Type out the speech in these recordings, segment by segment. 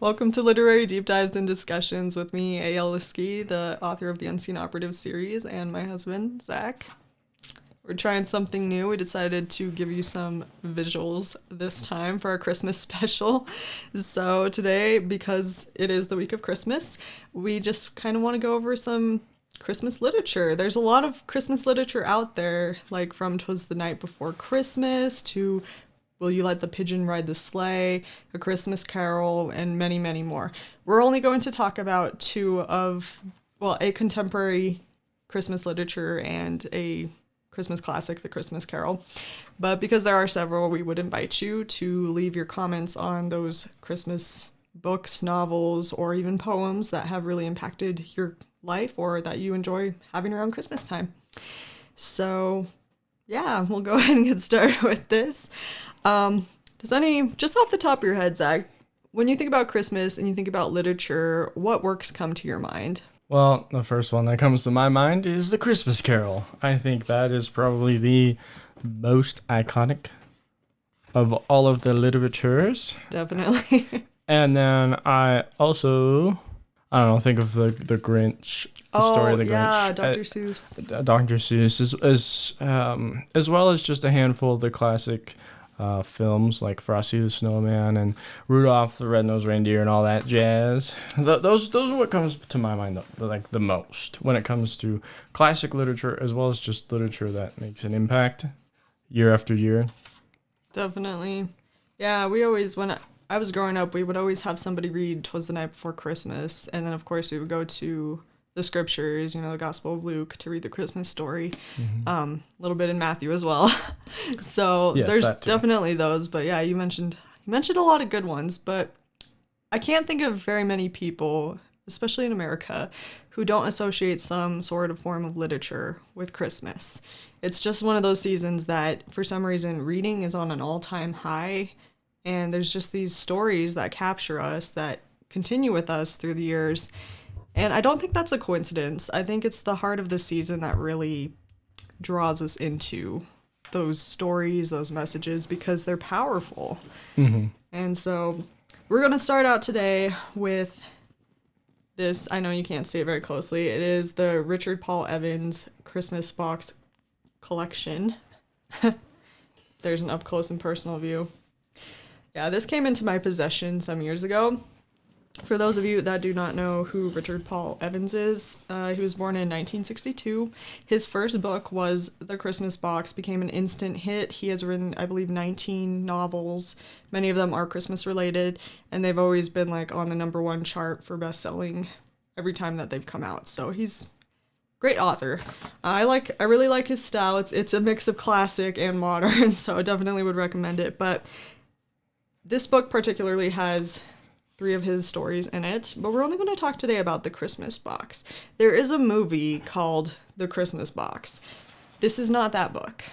Welcome to Literary Deep Dives and Discussions with me, A.L. Lieske, the author of the Unseen Operative series, and my husband, Zach. We're trying something new. We decided to give you some visuals this time for our Christmas special. So today, because it is the week of Christmas, we just kind of want to go over some Christmas literature. There's a lot of Christmas literature out there, like from 'Twas the Night Before Christmas to Will You Let the Pigeon Ride the Sleigh, A Christmas Carol, and many, many more. We're only going to talk about a contemporary Christmas literature and a Christmas classic, The Christmas Carol. But because there are several, we would invite you to leave your comments on those Christmas books, novels, or even poems that have really impacted your life or that you enjoy having around Christmas time. So yeah, we'll go ahead and get started with this. Just off the top of your head, Zach, when you think about Christmas and you think about literature, what works come to your mind? Well, the first one that comes to my mind is The Christmas Carol. I think that is probably the most iconic of all of the literatures. Definitely. And then I think of the Grinch. The story of the Grinch. Yeah, Dr. Seuss. Dr. Seuss, as well as just a handful of the classic films like Frosty the Snowman and Rudolph the Red-Nosed Reindeer and all that jazz. Those are what comes to my mind the most when it comes to classic literature, as well as just literature that makes an impact year after year. Definitely. Yeah, when I was growing up, we would always have somebody read 'Twas the Night Before Christmas, and then of course we would go to the scriptures, the Gospel of Luke, to read the Christmas story. A little bit in Matthew as well. So yes, there's definitely those, but yeah, you mentioned a lot of good ones, but I can't think of very many people, especially in America, who don't associate some sort of form of literature with Christmas. It's just one of those seasons that for some reason reading is on an all-time high, and there's just these stories that capture us, that continue with us through the years. And I don't think that's a coincidence. I think it's the heart of the season that really draws us into those stories, those messages, because they're powerful. Mm-hmm. And so we're going to start out today with this. I know you can't see it very closely. It is the Richard Paul Evans Christmas Box collection. There's an up close and personal view. Yeah, this came into my possession some years ago. For those of you that do not know who Richard Paul Evans is, he was born in 1962. His first book was The Christmas Box, became an instant hit. He has written, I believe, 19 novels. Many of them are Christmas related, and they've always been on the number one chart for best-selling every time that they've come out. So he's a great author. I really like his style. It's a mix of classic and modern, so I definitely would recommend it. But this book particularly has 3 of his stories in it, but we're only going to talk today about The Christmas Box. There is a movie called The Christmas Box. This is not that book.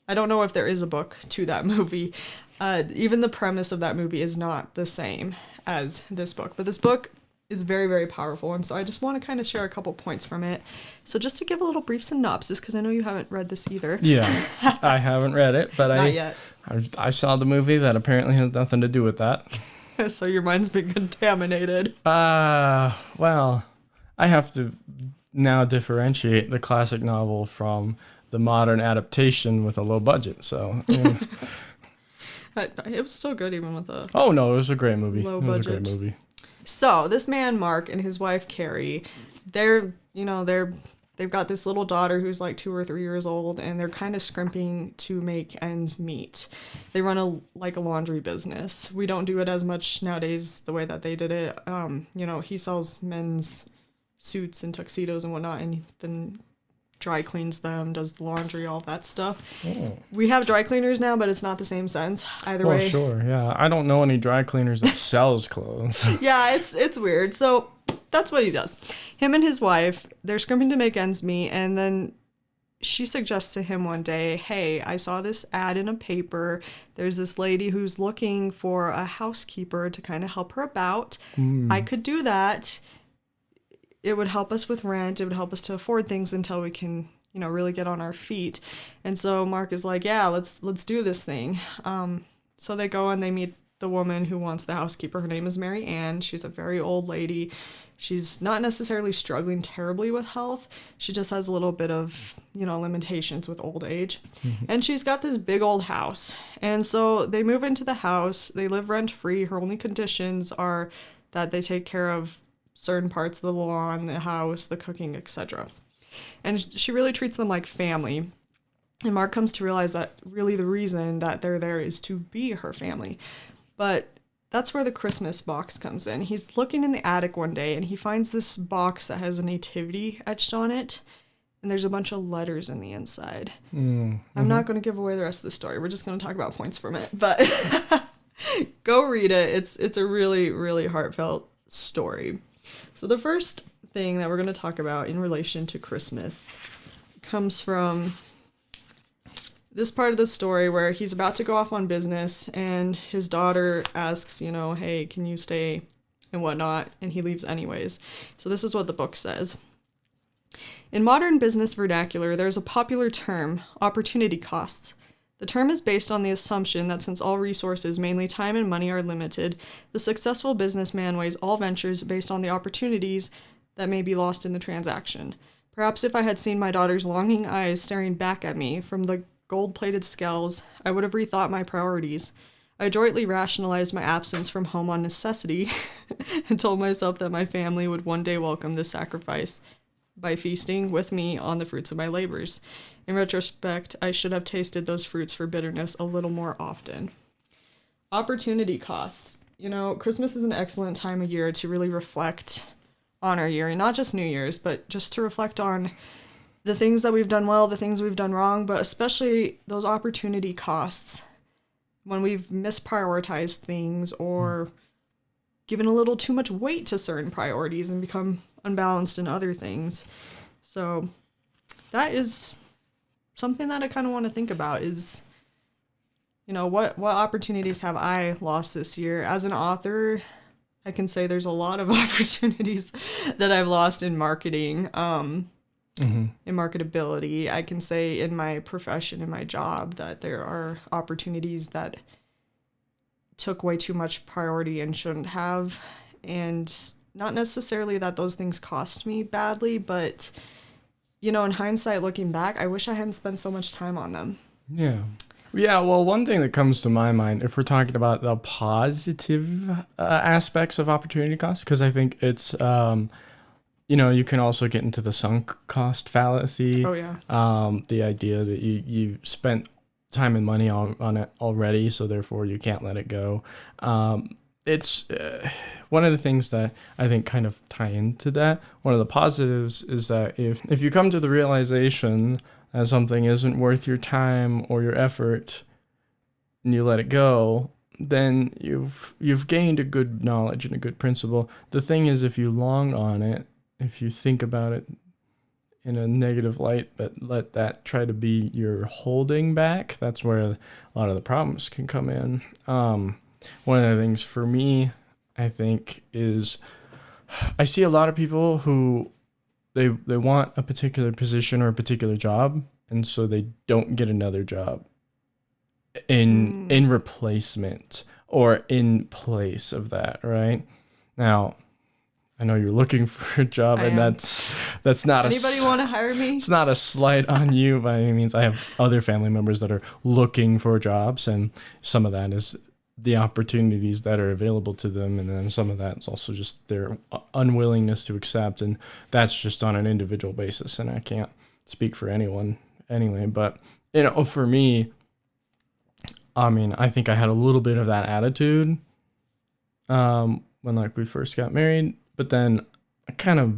I don't know if there is a book to that movie. Even the premise of that movie is not the same as this book, but this book is very, very powerful, and so I just want to kind of share a couple points from it. So just to give a little brief synopsis, because I know you haven't read this either. Yeah, I haven't read it, but Not yet. I saw the movie that apparently has nothing to do with that. So your mind's been contaminated. Well, I have to now differentiate the classic novel from the modern adaptation with a low budget. So It was still good even with a oh no, it was a great movie. Low it was budget. a great movie. So this man Mark and his wife Carrie, they've got this little daughter who's 2 or 3 years old, and they're kind of scrimping to make ends meet. They run a laundry business. We don't do it as much nowadays the way that they did it. He sells men's suits and tuxedos and whatnot, and then dry cleans them, does the laundry, all that stuff. Oh. We have dry cleaners now, but it's not the same sense either way. Oh, sure, yeah. I don't know any dry cleaners that sells clothes. Yeah, it's weird. So that's what he does. Him and his wife, they're scrimping to make ends meet, and then she suggests to him one day, hey, I saw this ad in a paper. There's this lady who's looking for a housekeeper to kind of help her about. I could do that. It would help us with rent. It would help us to afford things until we can, really get on our feet. And so Mark is like, yeah, let's do this thing. So they go and they meet the woman who wants the housekeeper. Her name is Mary Ann. She's a very old lady. She's not necessarily struggling terribly with health. She just has a little bit of, limitations with old age. And she's got this big old house. And so they move into the house. They live rent-free. Her only conditions are that they take care of certain parts of the lawn, the house, the cooking, etc. And she really treats them like family. And Mark comes to realize that really the reason that they're there is to be her family. But that's where the Christmas box comes in. He's looking in the attic one day and he finds this box that has a nativity etched on it. And there's a bunch of letters in the inside. I'm not going to give away the rest of the story. We're just going to talk about points from it. But go read it. It's a really, really heartfelt story. So the first thing that we're going to talk about in relation to Christmas comes from this part of the story where he's about to go off on business and his daughter asks, hey, can you stay and whatnot? And he leaves anyways. So this is what the book says. In modern business vernacular, there's a popular term, opportunity costs. The term is based on the assumption that since all resources, mainly time and money, are limited, the successful businessman weighs all ventures based on the opportunities that may be lost in the transaction. Perhaps if I had seen my daughter's longing eyes staring back at me from the gold-plated scales, I would have rethought my priorities. I adroitly rationalized my absence from home on necessity and told myself that my family would one day welcome this sacrifice by feasting with me on the fruits of my labors. In retrospect, I should have tasted those fruits for bitterness a little more often. Opportunity costs. Christmas is an excellent time of year to really reflect on our year, and not just New Year's, but just to reflect on the things that we've done well, the things we've done wrong, but especially those opportunity costs when we've misprioritized things or given a little too much weight to certain priorities and become unbalanced in other things. So that is something that I kind of want to think about is, what opportunities have I lost this year? As an author, I can say there's a lot of opportunities that I've lost in marketing, in marketability. I can say in my profession, in my job, that there are opportunities that took way too much priority and shouldn't have. And not necessarily that those things cost me badly, but, in hindsight, looking back, I wish I hadn't spent so much time on them. Yeah. Yeah, well, one thing that comes to my mind, if we're talking about the positive aspects of opportunity cost, because I think it's, you can also get into the sunk cost fallacy. Oh, yeah. The idea that you spent time and money on it already, so therefore you can't let it go. It's one of the things that I think kind of tie into that. One of the positives is that if you come to the realization that something isn't worth your time or your effort and you let it go, then you've gained a good knowledge and a good principle. The thing is, if you long on it, if you think about it in a negative light, but let that try to be your holding back, that's where a lot of the problems can come in. One of the things for me, I think, is I see a lot of people who they want a particular position or a particular job, and so they don't get another job in replacement or in place of that, right? Now, I know you're looking for a job, and that's not anybody want to hire me? It's not a slight on you by any means. I have other family members that are looking for jobs, and some of that is the opportunities that are available to them, and then some of that is also just their unwillingness to accept, and that's just on an individual basis, and I can't speak for anyone anyway. But for me, I think I had a little bit of that attitude when we first got married, but then I kind of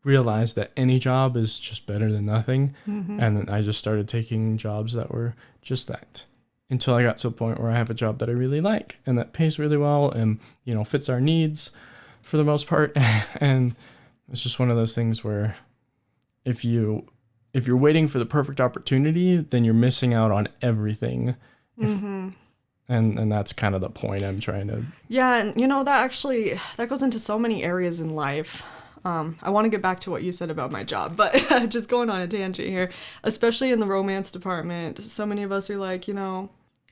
realized that any job is just better than nothing, and then I just started taking jobs that were just that, until I got to a point where I have a job that I really like and that pays really well and, fits our needs for the most part. And it's just one of those things where if you're waiting for the perfect opportunity, then you're missing out on everything. And that's kind of the point I'm trying to. Yeah. And that goes into so many areas in life. I want to get back to what you said about my job, but just going on a tangent here, especially in the romance department, so many of us are like,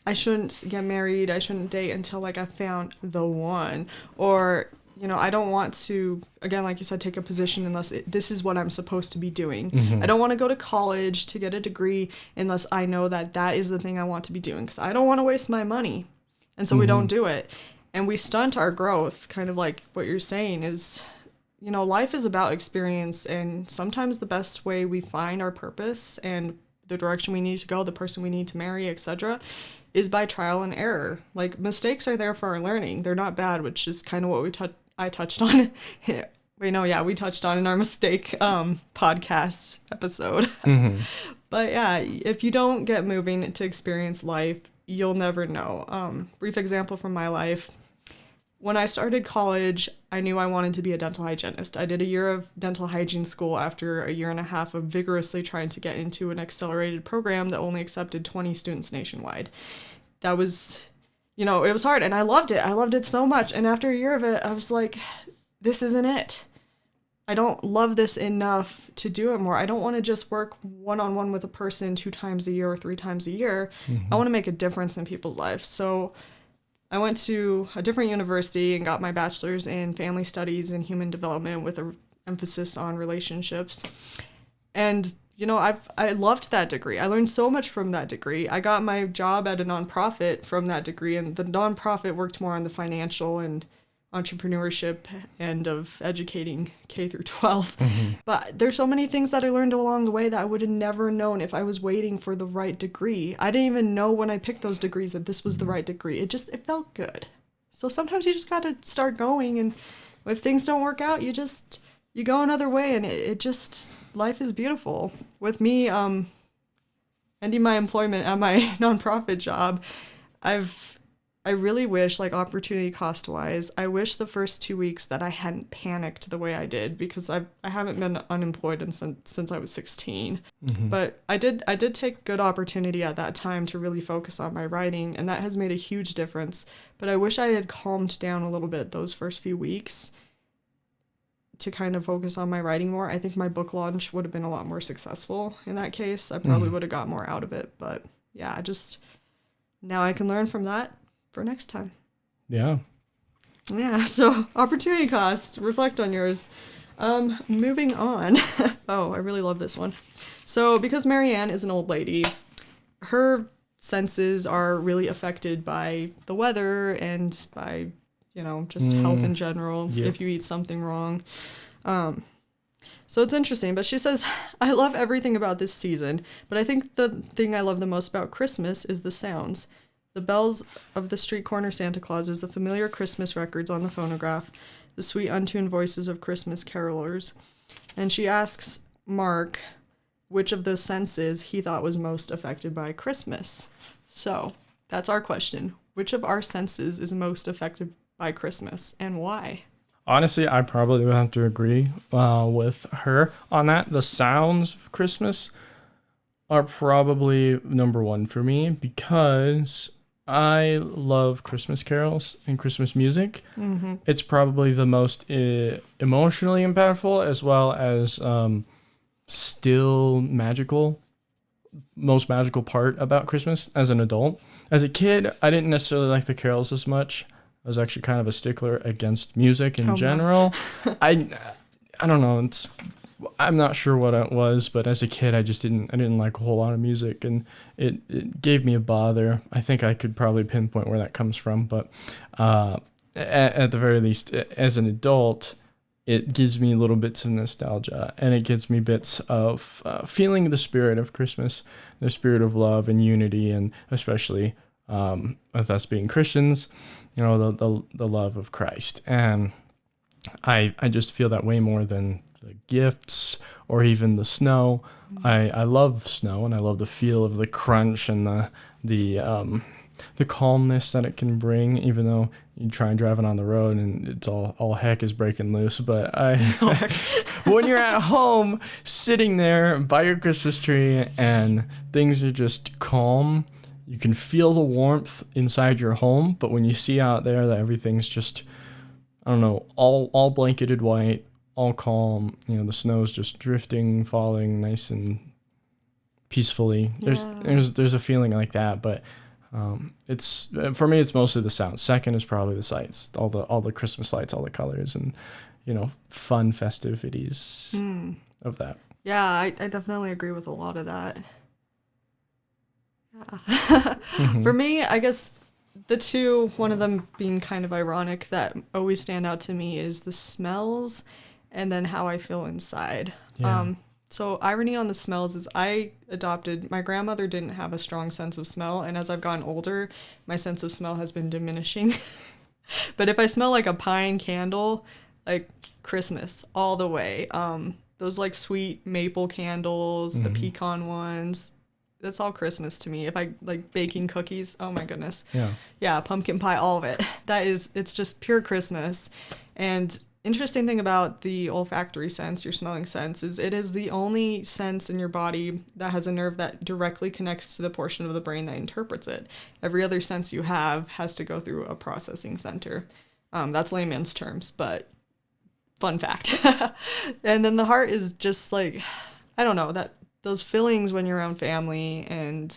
I shouldn't get married, I shouldn't date until like I found the one, or I don't want to, again, like you said, take a position unless this is what I'm supposed to be doing. I don't want to go to college to get a degree unless I know that that is the thing I want to be doing, because I don't want to waste my money. And so we don't do it. And we stunt our growth, kind of like what you're saying is, life is about experience. And sometimes the best way we find our purpose and the direction we need to go, the person we need to marry, etc., is by trial and error. Like, mistakes are there for our learning. They're not bad, which is kind of what I touched on. We touched on in our mistake podcast episode. But yeah, if you don't get moving to experience life, you'll never know. Brief example from my life. When I started college, I knew I wanted to be a dental hygienist. I did a year of dental hygiene school after a year and a half of vigorously trying to get into an accelerated program that only accepted 20 students nationwide. That was, it was hard, and I loved it. I loved it so much. And after a year of it, I was like, this isn't it. I don't love this enough to do it more. I don't want to just work one-on-one with a person 2 times a year or 3 times a year. I want to make a difference in people's lives. So I went to a different university and got my bachelor's in family studies and human development with an emphasis on relationships. And, I loved that degree. I learned so much from that degree. I got my job at a nonprofit from that degree, and the nonprofit worked more on the financial and entrepreneurship end of educating K through 12. But there's so many things that I learned along the way that I would have never known if I was waiting for the right degree. I didn't even know when I picked those degrees that this was the right degree. It felt good. So sometimes you just got to start going, and if things don't work out, you go another way, and life is beautiful. With me ending my employment at my nonprofit job, I really wish, like, opportunity cost wise, I wish the first 2 weeks that I hadn't panicked the way I did, because I haven't been unemployed since I was 16. But I did take good opportunity at that time to really focus on my writing, and that has made a huge difference. But I wish I had calmed down a little bit those first few weeks to kind of focus on my writing more. I think my book launch would have been a lot more successful in that case. I probably would have got more out of it. But yeah, now I can learn from that for next time. Yeah, so opportunity cost, reflect on yours. Moving on. Oh, I really love this one. So because Marianne is an old lady, her senses are really affected by the weather and by just health in general. If you eat something wrong. So it's interesting, but she says, I love everything about this season, but I think the thing I love the most about Christmas is the sounds. The bells of the street corner Santa Clauses, the familiar Christmas records on the phonograph, the sweet untuned voices of Christmas carolers. And she asks Mark which of the senses he thought was most affected by Christmas. So that's our question. Which of our senses is most affected by Christmas, and why? Honestly, I probably would have to agree with her on that. The sounds of Christmas are probably number one for me, because I love Christmas carols and Christmas music. It's probably the most emotionally impactful, as well as still most magical part about Christmas as an adult. As a kid, I didn't necessarily like the carols as much. I was actually kind of a stickler against music in general. I don't know. I'm not sure what it was, but as a kid, I didn't like a whole lot of music, and it gave me a bother. I think I could probably pinpoint where that comes from, but at the very least, as an adult, it gives me little bits of nostalgia, and it gives me bits of feeling the spirit of Christmas, the spirit of love and unity, and especially with us being Christians, the love of Christ. And I just feel that way more than the gifts or even the snow. I love snow, and I love the feel of the crunch and the calmness that it can bring, even though you try and driving on the road and it's all heck is breaking loose. But when you're at home sitting there by your Christmas tree and things are just calm, you can feel the warmth inside your home. But when you see out there that everything's just, I don't know, all blanketed white, all calm, the snow's just drifting, falling nice and peacefully. There's a feeling like that. But It's for me, it's mostly the sound. Second is probably the sights, all the Christmas lights, all the colors, and fun festivities of that. Yeah, I definitely agree with a lot of that. Yeah. For me, I guess the two, one of them being kind of ironic, that always stand out to me is the smells and then how I feel inside. Yeah. So irony on the smells is my grandmother didn't have a strong sense of smell, and as I've gotten older, my sense of smell has been diminishing. But if I smell like a pine candle, like Christmas all the way. Those like sweet maple candles, the pecan ones, that's all Christmas to me. If I like baking cookies, oh my goodness. Yeah, pumpkin pie, all of it. It's just pure Christmas. And interesting thing about the olfactory sense, your smelling sense, is it is the only sense in your body that has a nerve that directly connects to the portion of the brain that interprets it. Every other sense you have has to go through a processing center. That's layman's terms, but fun fact. And then the heart is just like, I don't know, that those feelings when you're around family and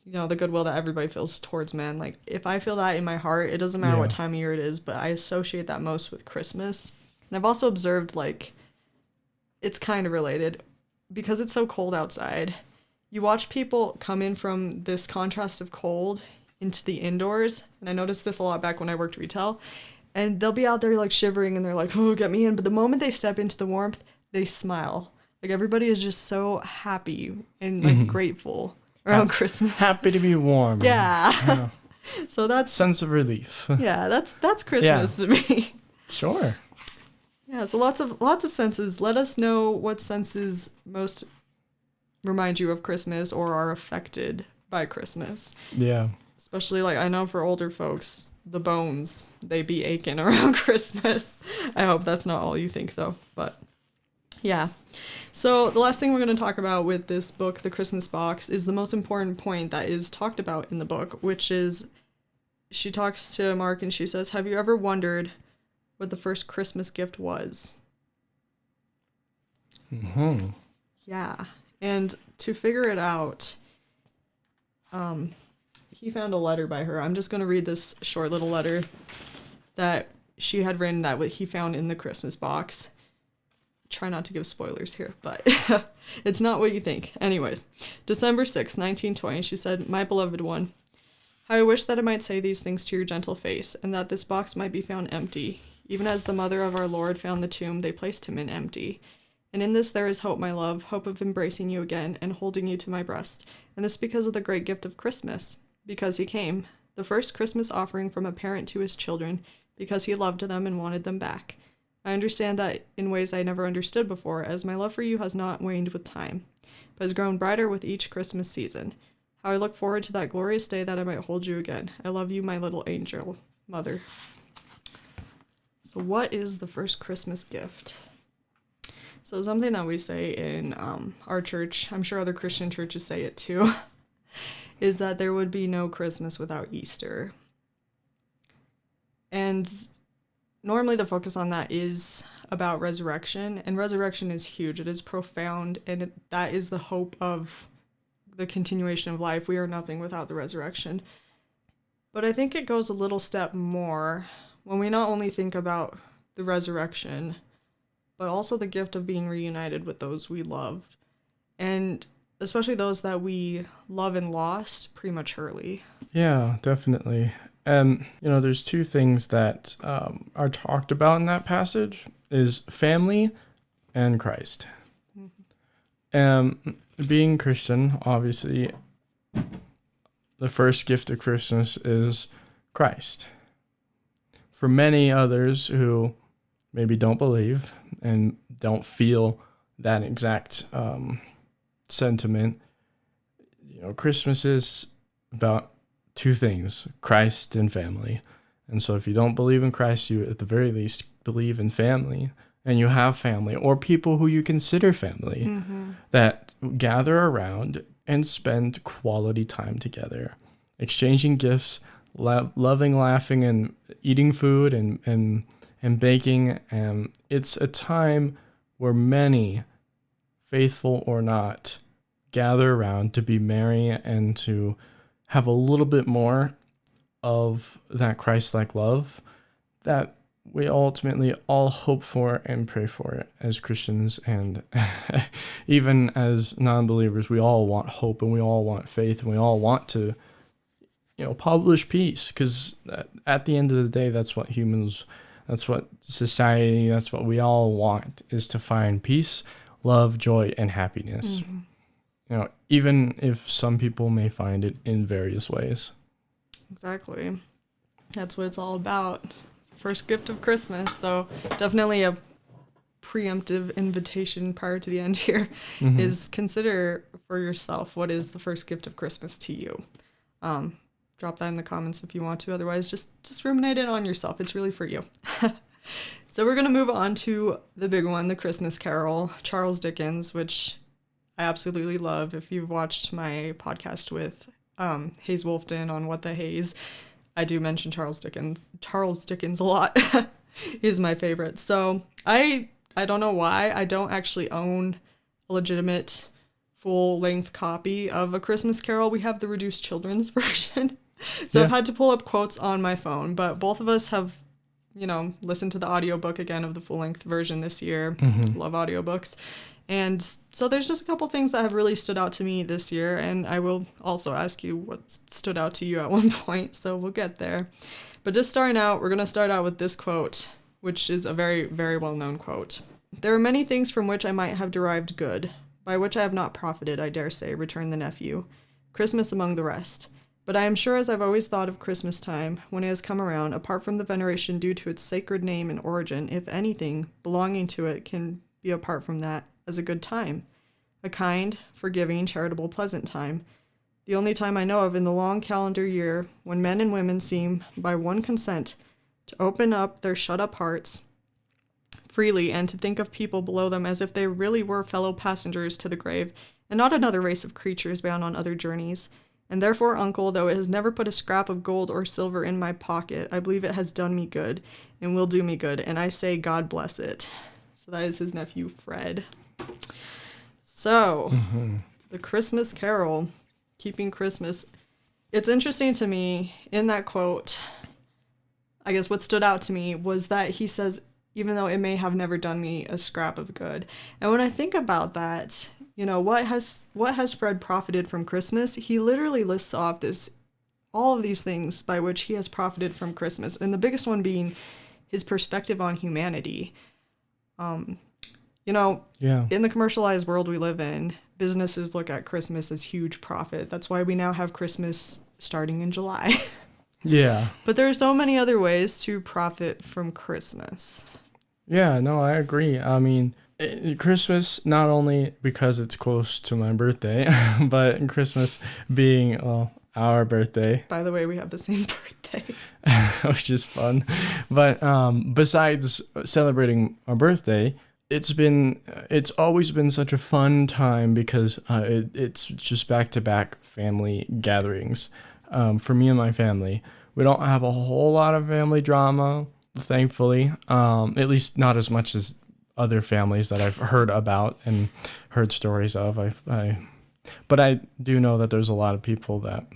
the goodwill that everybody feels towards men. Like if I feel that in my heart, it doesn't matter what time of year it is, but I associate that most with Christmas. And I've also observed, like, it's kind of related because it's so cold outside. You watch people come in from this contrast of cold into the indoors, and I noticed this a lot back when I worked retail, and they'll be out there like shivering and they're like, oh, get me in. But the moment they step into the warmth, they smile. Like everybody is just so happy and like grateful around Christmas. Happy to be warm. Yeah. So that's sense of relief. Yeah, that's Christmas to me. Sure. Yeah, so lots of senses. Let us know what senses most remind you of Christmas or are affected by Christmas. Yeah. Especially, like, I know for older folks, the bones, they be aching around Christmas. I hope that's not all you think, though. But, yeah. So, the last thing we're going to talk about with this book, The Christmas Box, is the most important point that is talked about in the book, which is, she talks to Mark and she says, have you ever wondered what the first Christmas gift was? Mm-hmm. Yeah. And to figure it out, he found a letter by her. I'm just going to read this short little letter that she had written that he found in the Christmas box. Try not to give spoilers here, but it's not what you think. Anyways, December 6th, 1920, she said, my beloved one, how I wish that I might say these things to your gentle face, and that this box might be found empty. Even as the mother of our Lord found the tomb, they placed him in empty. And in this there is hope, my love, hope of embracing you again and holding you to my breast. And this because of the great gift of Christmas. Because he came, the first Christmas offering from a parent to his children, because he loved them and wanted them back. I understand that in ways I never understood before, as my love for you has not waned with time, but has grown brighter with each Christmas season. How I look forward to that glorious day that I might hold you again. I love you, my little angel, mother. So what is the first Christmas gift? So something that we say in our church, I'm sure other Christian churches say it too, is that there would be no Christmas without Easter. And normally the focus on that is about resurrection, and resurrection is huge. It is profound, and that is the hope of the continuation of life. We are nothing without the resurrection. But I think it goes a little step more when we not only think about the resurrection, but also the gift of being reunited with those we loved, and especially those that we love and lost prematurely. Yeah, definitely. And, there's two things that are talked about in that passage is family and Christ. Being Christian, obviously, the first gift of Christmas is Christ. For many others who maybe don't believe and don't feel that exact sentiment, Christmas is about two things, Christ and family. And so if you don't believe in Christ, you at the very least believe in family, and you have family or people who you consider family that gather around and spend quality time together, exchanging gifts, loving, laughing, and eating food and baking. And it's a time where many, faithful or not, gather around to be merry and to have a little bit more of that Christ-like love that we ultimately all hope for and pray for as Christians, and even as non-believers, we all want hope and we all want faith and we all want to, publish peace, because at the end of the day, that's what humans, that's what society, that's what we all want, is to find peace, love, joy, and happiness. Even if some people may find it in various ways. Exactly. That's what it's all about. It's the first gift of Christmas. So definitely a preemptive invitation prior to the end here is consider for yourself, what is the first gift of Christmas to you? Drop that in the comments if you want to. Otherwise, just ruminate it on yourself. It's really for you. So we're going to move on to the big one, The Christmas Carol, Charles Dickens, which I absolutely love. If you've watched my podcast with Hayes Wolfden on What the Haze, I do mention Charles Dickens a lot. He's my favorite. So I don't know why I don't actually own a legitimate full-length copy of A Christmas Carol. We have the reduced children's version. So I've had to pull up quotes on my phone, but both of us have, listened to the audiobook again of the full-length version this year. Love audiobooks. And so there's just a couple things that have really stood out to me this year, and I will also ask you what stood out to you at one point, so we'll get there. But just starting out, we're going to start out with this quote, which is a very, very well-known quote. "There are many things from which I might have derived good, by which I have not profited, I dare say," returned the nephew, "Christmas among the rest. But I am sure, as I've always thought of Christmas time, when it has come around, apart from the veneration due to its sacred name and origin, if anything belonging to it can be apart from that, as a good time, a kind, forgiving, charitable, pleasant time, the only time I know of in the long calendar year when men and women seem, by one consent, to open up their shut-up hearts freely and to think of people below them as if they really were fellow passengers to the grave, and not another race of creatures bound on other journeys. And therefore, uncle, though it has never put a scrap of gold or silver in my pocket, I believe it has done me good, and will do me good, and I say God bless it." So that is his nephew, Fred. So, The Christmas Carol, keeping Christmas. It's interesting to me, in that quote, I guess what stood out to me was that he says, even though it may have never done me a scrap of good. And when I think about that, what has Fred profited from Christmas? He literally lists off all of these things by which he has profited from Christmas, and the biggest one being his perspective on humanity. In the commercialized world we live in, businesses look at Christmas as huge profit. That's why we now have Christmas starting in July. Yeah. But there are so many other ways to profit from Christmas. Yeah, no, I agree. I mean, Christmas, not only because it's close to my birthday, but Christmas being, our birthday. By the way, we have the same birthday. Which is fun. But besides celebrating our birthday, it's always been such a fun time because it's just back-to-back family gatherings. For me and my family, we don't have a whole lot of family drama, thankfully. At least not as much as other families that I've heard about and heard stories of. But I do know that there's a lot of people that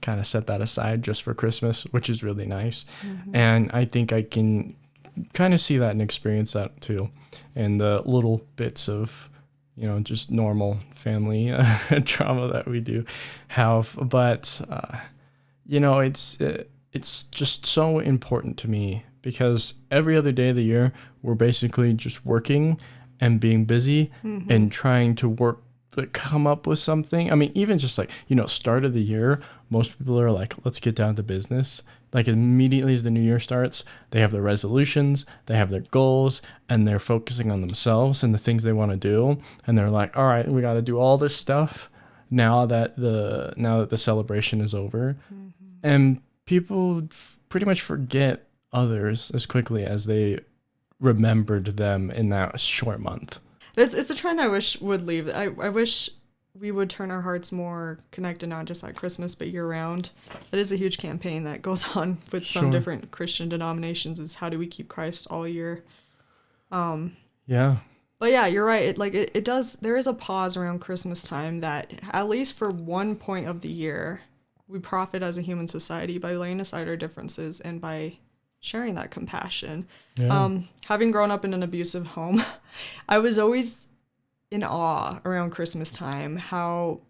kind of set that aside just for Christmas, which is really nice. And I think I can kind of see that and experience that too, and the little bits of just normal family drama that we do have. But it's just so important to me because every other day of the year we're basically just working and being busy and trying to come up with something. I mean, even just start of the year, most people are like, let's get down to business. Like immediately as the new year starts, they have their resolutions, they have their goals, and they're focusing on themselves and the things they want to do. And they're like, all right, we got to do all this stuff now that the celebration is over. And people pretty much forget others as quickly as they remembered them in that short month. It's a trend I wish would leave. I wish we would turn our hearts more connected, not just at Christmas, but year-round. That is a huge campaign that goes on with some different Christian denominations, is how do we keep Christ all year? Yeah. But yeah, you're right. It does, there is a pause around Christmas time that, at least for one point of the year, we profit as a human society by laying aside our differences and by sharing that compassion. Yeah. Having grown up in an abusive home, I was always in awe around Christmas time how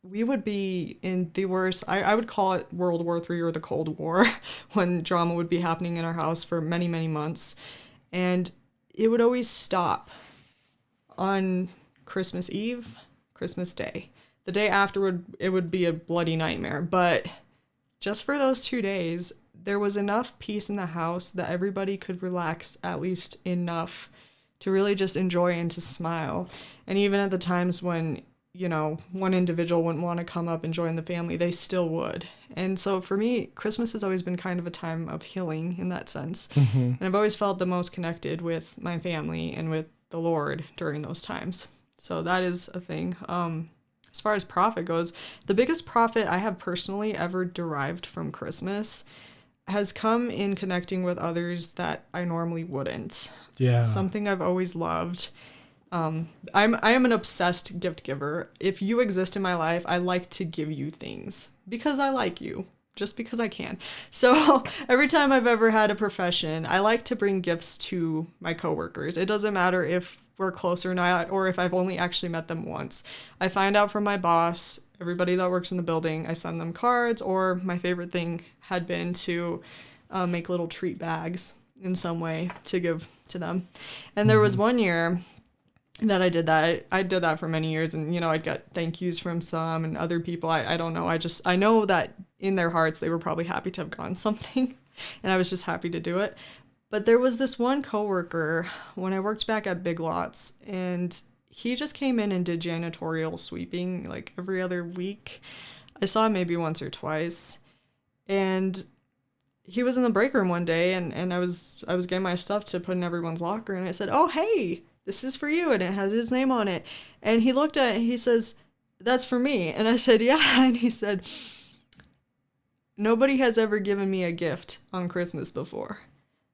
we would be in the worst, I would call it World War III or the Cold War, when drama would be happening in our house for many, many months. And it would always stop on Christmas Eve, Christmas Day. The day afterward, it would be a bloody nightmare. But just for those 2 days, there was enough peace in the house that everybody could relax at least enough to really just enjoy and to smile. And even at the times when, you know, one individual wouldn't want to come up and join the family, they still would. And so for me, Christmas has always been kind of a time of healing in that sense. And I've always felt the most connected with my family and with the Lord during those times. So that is a thing. As far as profit goes, the biggest profit I have personally ever derived from Christmas has come in connecting with others that I normally wouldn't. Yeah. Something I've always loved. I am an obsessed gift giver. If you exist in my life, I like to give you things because I like you, just because I can. So every time I've ever had a profession, I like to bring gifts to my coworkers. It doesn't matter if we're close or not, or if I've only actually met them once. I find out from my boss, everybody that works in the building, I send them cards, or my favorite thing had been to make little treat bags in some way to give to them. And there was one year that I did that. I did that for many years, and, you know, I'd get thank yous from some and other people. I don't know. I know that in their hearts, they were probably happy to have gotten something, and I was just happy to do it. But there was this one coworker when I worked back at Big Lots, and he just came in and did janitorial sweeping like every other week. I saw him maybe once or twice, and he was in the break room one day, and I was getting my stuff to put in everyone's locker, and I said, "Oh, hey, this is for you," and it has his name on it. And he looked at it, and he says, "That's for me." And I said, "Yeah." And he said, "Nobody has ever given me a gift on Christmas before."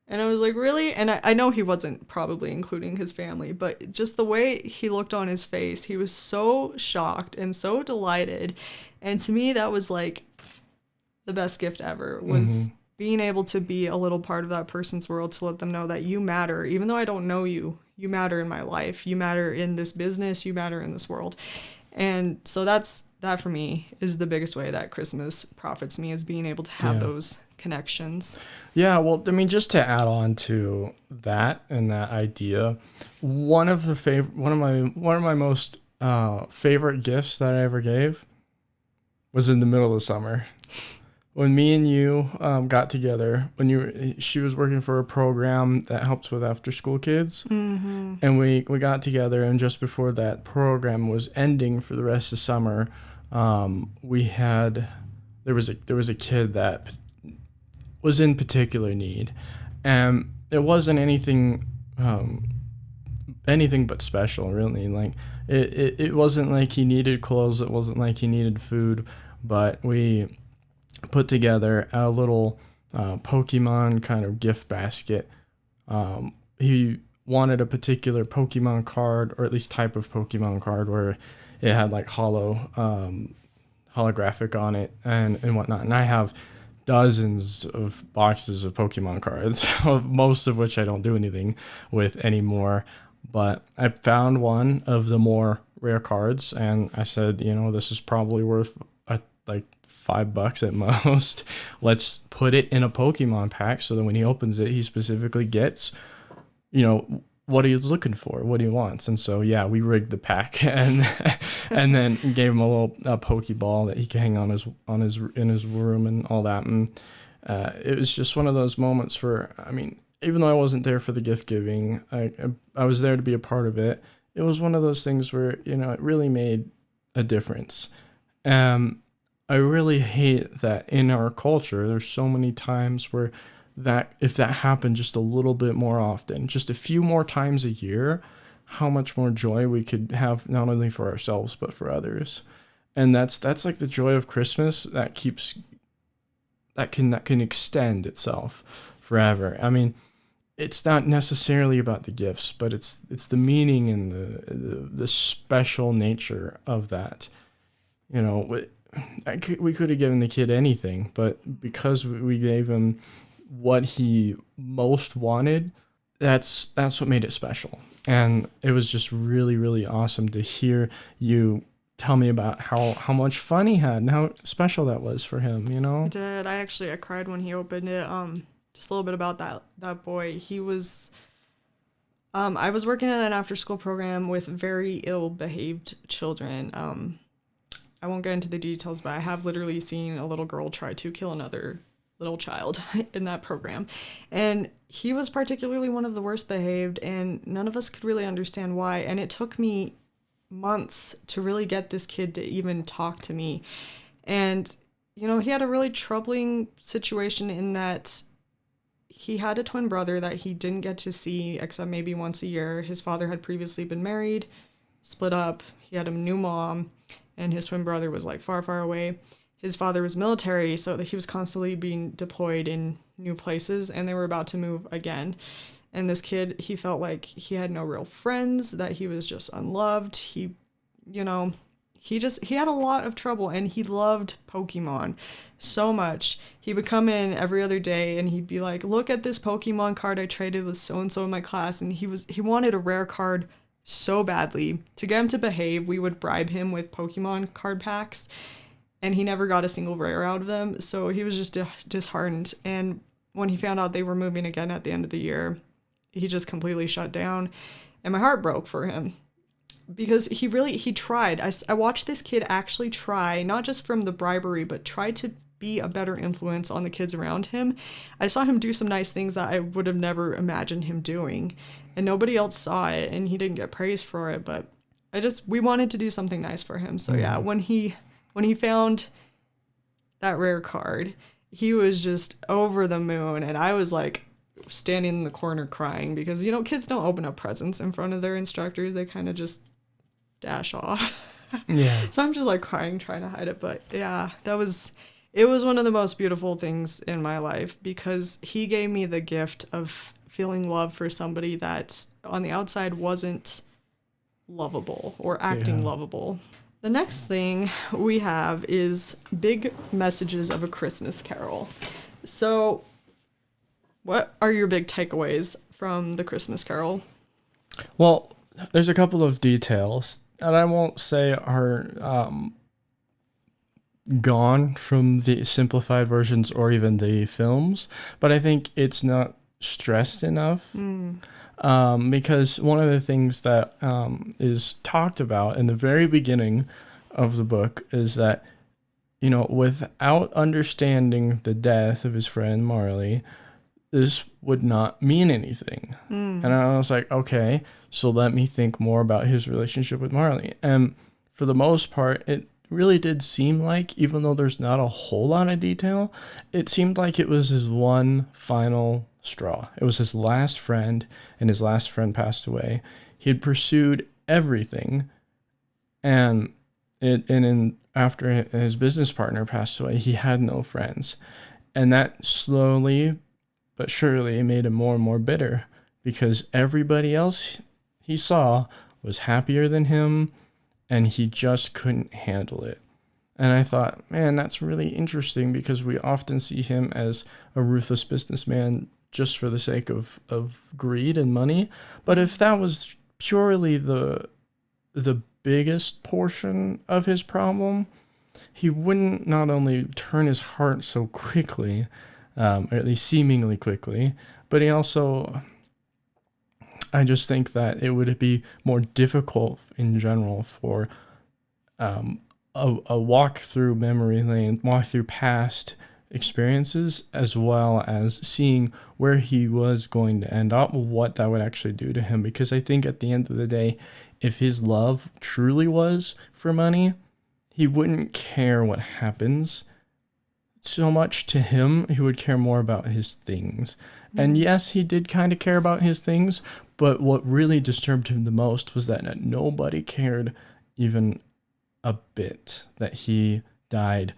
And I was like, "Really?" And I know he wasn't probably including his family, but just the way he looked on his face, he was so shocked and so delighted. And to me, that was like the best gift ever, was being able to be a little part of that person's world, to let them know that you matter. Even though I don't know you, you matter in my life. You matter in this business. You matter in this world. And so that for me is the biggest way that Christmas profits me, is being able to have those connections. Yeah, well, I mean, just to add on to that and that idea, one of my most favorite gifts that I ever gave was in the middle of summer. When me and you got together, she was working for a program that helps with after school kids, and we got together, and just before that program was ending for the rest of summer, there was a kid that was in particular need, and it wasn't anything but special, really. Like it wasn't like he needed clothes, it wasn't like he needed food, but we put together a little Pokemon kind of gift basket. He wanted a particular Pokemon card, or at least type of Pokemon card, where it had like holographic on it and whatnot. And I have dozens of boxes of Pokemon cards, most of which I don't do anything with anymore. But I found one of the more rare cards, and I said, this is probably worth like $5 at most. Let's put it in a Pokemon pack so that when he opens it, he specifically gets, what he's looking for, what he wants. And so, yeah, we rigged the pack and then gave him a little Pokeball that he can hang in his room and all that. And it was just one of those moments where, I mean, even though I wasn't there for the gift giving, I was there to be a part of it. It was one of those things where, it really made a difference. I really hate that in our culture, there's so many times where that if that happened just a little bit more often, just a few more times a year, how much more joy we could have, not only for ourselves, but for others. And that's like the joy of Christmas that can extend itself forever. I mean, it's not necessarily about the gifts, but it's the meaning and the special nature of that. we could have given the kid anything, but because we gave him what he most wanted, that's what made it special. And it was just really, really awesome to hear you tell me about how much fun he had and how special that was for him, you know? I did. I cried when he opened it. Just a little bit about that boy. He was I was working in an after school program with very ill behaved children. I won't get into the details, but I have literally seen a little girl try to kill another little child in that program. And he was particularly one of the worst behaved, and none of us could really understand why. And it took me months to really get this kid to even talk to me. And, you know, he had a really troubling situation in that he had a twin brother that he didn't get to see except maybe once a year. His father had previously been married, split up. He had a new mom, and his twin brother was like far, far away. His father was military, so that he was constantly being deployed in new places, and they were about to move again. And this kid, he felt like he had no real friends, that he was just unloved. He, you know, he had a lot of trouble, and he loved Pokemon so much. He would come in every other day and he'd be like, look at this Pokemon card I traded with so-and-so in my class. And he wanted a rare card so badly. To get him to behave, we would bribe him with Pokemon card packs, and he never got a single rare out of them. So he was just disheartened. And when he found out they were moving again at the end of the year, he just completely shut down. And my heart broke for him, because he tried. I watched this kid actually try, not just from the bribery, but try to be a better influence on the kids around him. I saw him do some nice things that I would have never imagined him doing, and nobody else saw it, and he didn't get praised for it, but we wanted to do something nice for him. So yeah, when he found that rare card, he was just over the moon, and I was like standing in the corner crying, because, you know, kids don't open up presents in front of their instructors. They kind of just dash off. Yeah. So I'm just like crying, trying to hide it. But yeah, it was one of the most beautiful things in my life, because he gave me the gift of feeling love for somebody that on the outside wasn't lovable or acting lovable. The next thing we have is Big Messages of a Christmas Carol. So what are your big takeaways from the Christmas Carol? Well, there's a couple of details that I won't say are gone from the simplified versions or even the films, but I think it's not stressed enough. Because one of the things that is talked about in the very beginning of the book is that, you know, without understanding the death of his friend Marley, this would not mean anything. And I was like, okay, so let me think more about his relationship with Marley. And for the most part, it really did seem like, even though there's not a whole lot of detail, it seemed like it was his one final straw. It was his last friend, and his last friend passed away. He had pursued everything, and after his business partner passed away, he had no friends. And that slowly but surely made him more and more bitter, because everybody else he saw was happier than him, and he just couldn't handle it. And I thought, man, that's really interesting, because we often see him as a ruthless businessman just for the sake of greed and money. But if that was purely the biggest portion of his problem, he wouldn't not only turn his heart so quickly, or at least seemingly quickly, but he also, I just think that it would be more difficult in general for a walk through memory lane, walk through past experiences, as well as seeing where he was going to end up, what that would actually do to him. Because I think at the end of the day, if his love truly was for money, he wouldn't care what happens so much to him. He would care more about his things. And yes, he did kind of care about his things, but what really disturbed him the most was that nobody cared even a bit that he died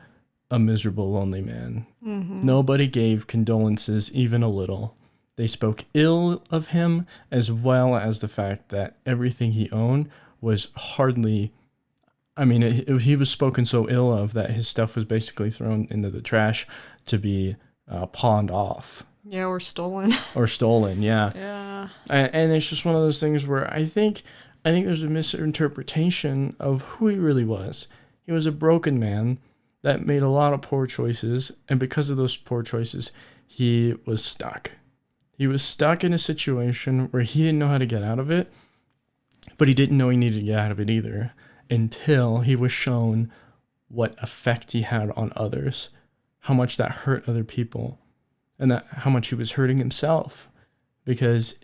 a miserable, lonely man. Nobody gave condolences even a little. They spoke ill of him, as well as the fact that everything he owned was hardly, I mean, he was spoken so ill of that his stuff was basically thrown into the trash to be pawned off. Yeah, or stolen. Or stolen, yeah. Yeah. And it's just one of those things where I think there's a misinterpretation of who he really was. He was a broken man that made a lot of poor choices, and because of those poor choices, he was stuck. He was stuck in a situation where he didn't know how to get out of it, but he didn't know he needed to get out of it either until he was shown what effect he had on others, how much that hurt other people, and that how much he was hurting himself. Because,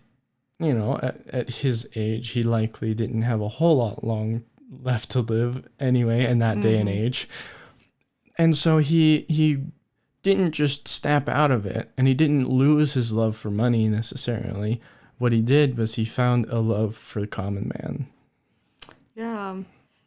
you know, at his age, he likely didn't have a whole lot long left to live anyway in that day and age. And so he didn't just snap out of it, and he didn't lose his love for money necessarily. What he did was he found a love for the common man. Yeah.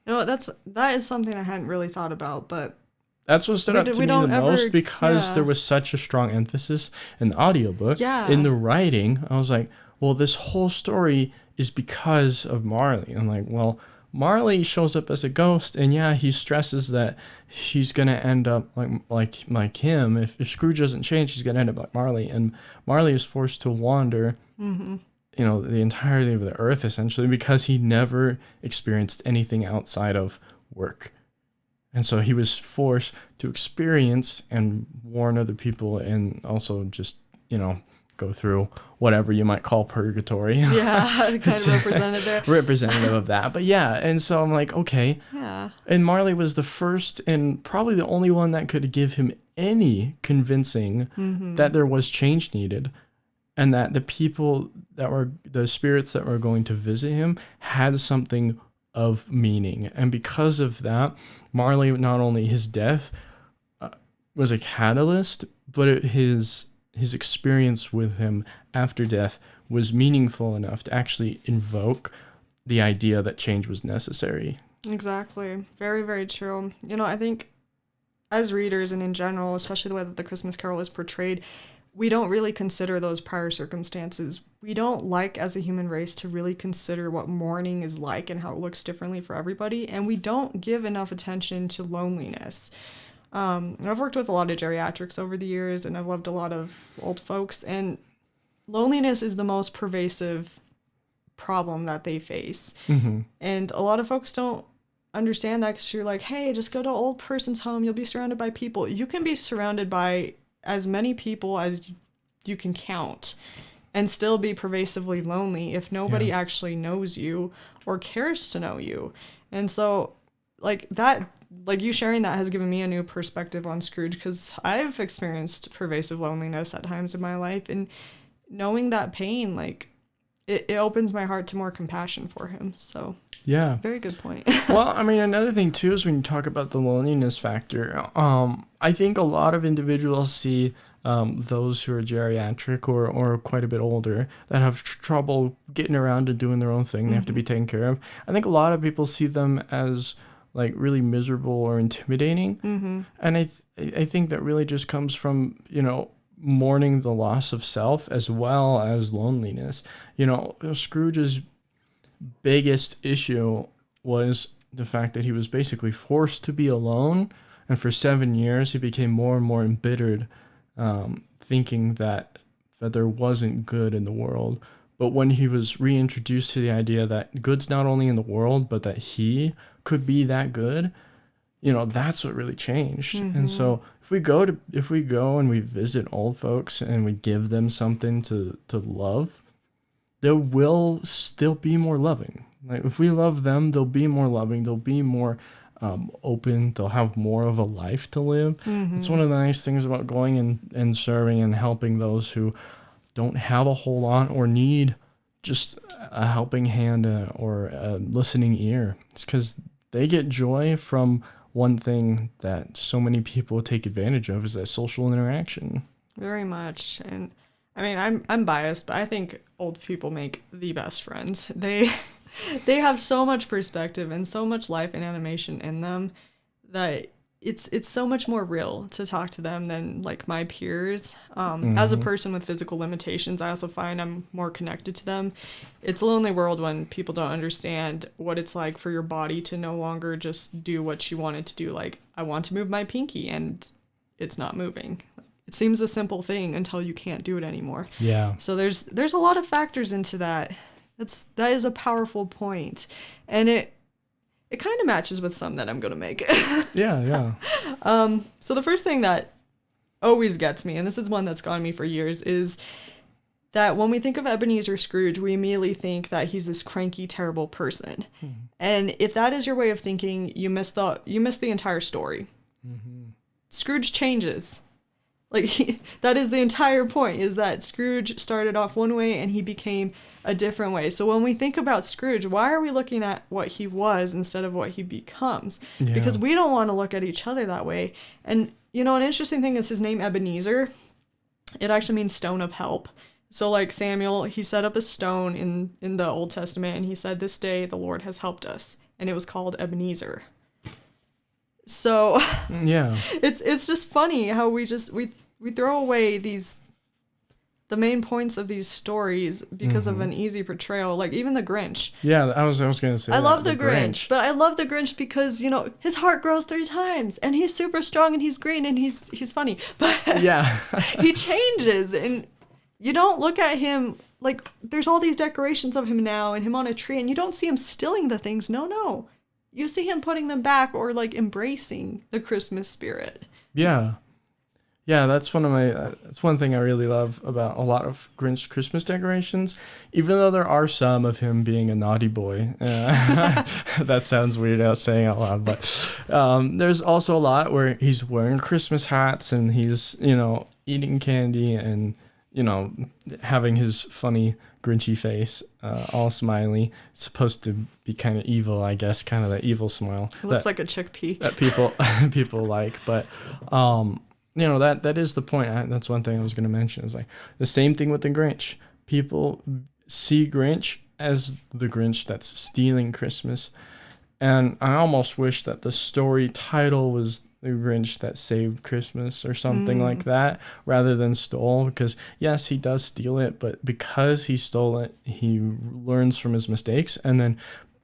No, that is something I hadn't really thought about, but that's what stood out to me the most, because there was such a strong emphasis in the audiobook. Yeah. In the writing, I was like, well, this whole story is because of Marley. I'm like, well, Marley shows up as a ghost, and yeah, he stresses that he's gonna end up like him. If Scrooge doesn't change, he's gonna end up like Marley, and Marley is forced to wander, you know, the entirety of the earth essentially, because he never experienced anything outside of work. And so he was forced to experience and warn other people, and also just, you know, go through whatever you might call purgatory. Yeah, kind of represented there. Representative of that. But yeah, and so I'm like, okay. Yeah. And Marley was the first and probably the only one that could give him any convincing that there was change needed, and that the people that were, the spirits that were going to visit him had something of meaning. And because of that, Marley, not only his death was a catalyst, but his experience with him after death was meaningful enough to actually invoke the idea that change was necessary. Exactly. Very, very true. You know, I think as readers and in general, especially the way that the Christmas Carol is portrayed, we don't really consider those prior circumstances. We don't like, as a human race, to really consider what mourning is like and how it looks differently for everybody. And we don't give enough attention to loneliness. I've worked with a lot of geriatrics over the years, and I've loved a lot of old folks, and loneliness is the most pervasive problem that they face. And a lot of folks don't understand that, because you're like, hey, just go to an old person's home, you'll be surrounded by people. You can be surrounded by as many people as you can count and still be pervasively lonely if nobody actually knows you or cares to know you. And so like that, like you sharing that has given me a new perspective on Scrooge, because I've experienced pervasive loneliness at times in my life, and knowing that pain, like it opens my heart to more compassion for him. So yeah, very good point. Well, I mean, another thing too is when you talk about the loneliness factor, I think a lot of individuals see those who are geriatric or quite a bit older that have trouble getting around and doing their own thing. They have to be taken care of. I think a lot of people see them as like really miserable or intimidating. And I think that really just comes from, you know, mourning the loss of self as well as loneliness. You know, Scrooge's biggest issue was the fact that he was basically forced to be alone, and for 7 years he became more and more embittered, thinking that there wasn't good in the world. But when he was reintroduced to the idea that good's not only in the world, but that he could be that good, you know, that's what really changed. And so if we go and we visit old folks and we give them something to love, they will still be more loving. Like if we love them, they'll be more loving. They'll be more open. They'll have more of a life to live. It's one of the nice things about going and serving and helping those who don't have a whole lot or need just a helping hand or a listening ear. It's because they get joy from one thing that so many people take advantage of, is that social interaction. Very much. And I mean, I'm biased, but I think old people make the best friends. They have so much perspective and so much life and animation in them that it's so much more real to talk to them than like my peers. As a person with physical limitations, I also find I'm more connected to them. It's a lonely world when people don't understand what it's like for your body to no longer just do what you want it to do. Like, I want to move my pinky and it's not moving. It seems a simple thing until you can't do it anymore. Yeah. So there's a lot of factors into that. That is a powerful point. And it kind of matches with some that I'm going to make. Yeah. So the first thing that always gets me, and this is one that's gone me for years, is that when we think of Ebenezer Scrooge, we immediately think that he's this cranky, terrible person. And if that is your way of thinking, you miss the entire story. Scrooge changes. Like, that is the entire point, is that Scrooge started off one way and he became a different way. So when we think about Scrooge, why are we looking at what he was instead of what he becomes? Yeah. Because we don't want to look at each other that way. And, you know, an interesting thing is his name Ebenezer. It actually means stone of help. So like Samuel, he set up a stone in the Old Testament and he said, "This day the Lord has helped us." And it was called Ebenezer. So Yeah. it's just funny how we throw away the main points of these stories because of an easy portrayal. Like even the Grinch. Yeah, I was gonna say I that, love the Grinch, but I love the Grinch because, you know, his heart grows 3 times and he's super strong and he's green and he's funny. But Yeah. he changes, and you don't look at him like there's all these decorations of him now and him on a tree, and you don't see him stealing the things. No. You see him putting them back or like embracing the Christmas spirit. Yeah, that's that's one thing I really love about a lot of Grinch Christmas decorations. Even though there are some of him being a naughty boy, that sounds weird out saying out loud, but there's also a lot where he's wearing Christmas hats and he's, you know, eating candy and, you know, having his funny Grinchy face, all smiley. It's supposed to be kind of evil, I guess, kind of that evil smile. It looks like a chickpea. That people like, but you know, that is the point. That's one thing I was going to mention, is like the same thing with the Grinch. People see Grinch as the Grinch that's stealing Christmas, and I almost wish that the story title was The Grinch That Saved Christmas or something like that, rather than stole, because yes, he does steal it, but because he stole it, he learns from his mistakes and then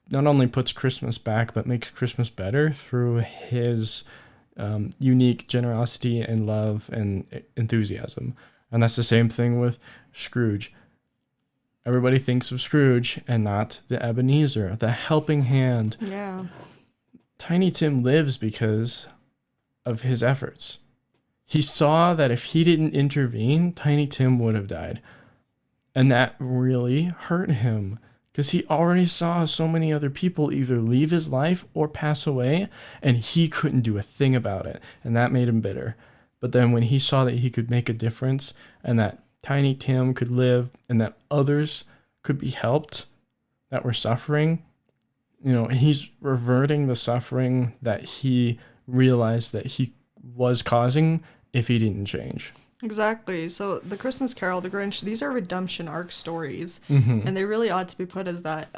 not only puts Christmas back, but makes Christmas better through his unique generosity and love and enthusiasm. And that's the same thing with Scrooge. Everybody thinks of Scrooge and not the Ebenezer, the helping hand. Yeah. Tiny Tim lives because of his efforts. He saw that if he didn't intervene, Tiny Tim would have died. And that really hurt him, because he already saw so many other people either leave his life or pass away, and he couldn't do a thing about it. And that made him bitter. But then when he saw that he could make a difference and that Tiny Tim could live and that others could be helped that were suffering, you know, he's reverting the suffering that he realized that he was causing if he didn't change. Exactly. So the Christmas Carol, the Grinch, these are redemption arc stories, Mm-hmm. and they really ought to be put as that.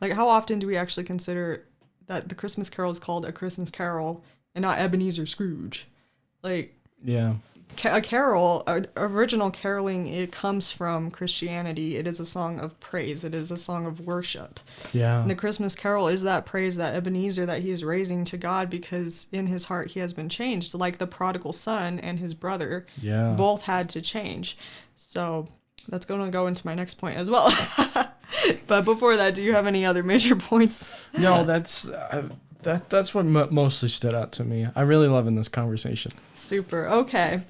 Like, how often do we actually consider that the Christmas Carol is called a Christmas Carol and not Ebenezer Scrooge? Like, Yeah. a carol, original caroling, it comes from Christianity. It is a song of praise. It is a song of worship. Yeah. And the Christmas Carol is that praise, that Ebenezer that he is raising to God, because in his heart he has been changed. Like the prodigal son and his brother both had to change. So that's going to go into my next point as well. But before that, do you have any other major points? No, that's what mostly stood out to me. I really love in this conversation. Super. Okay.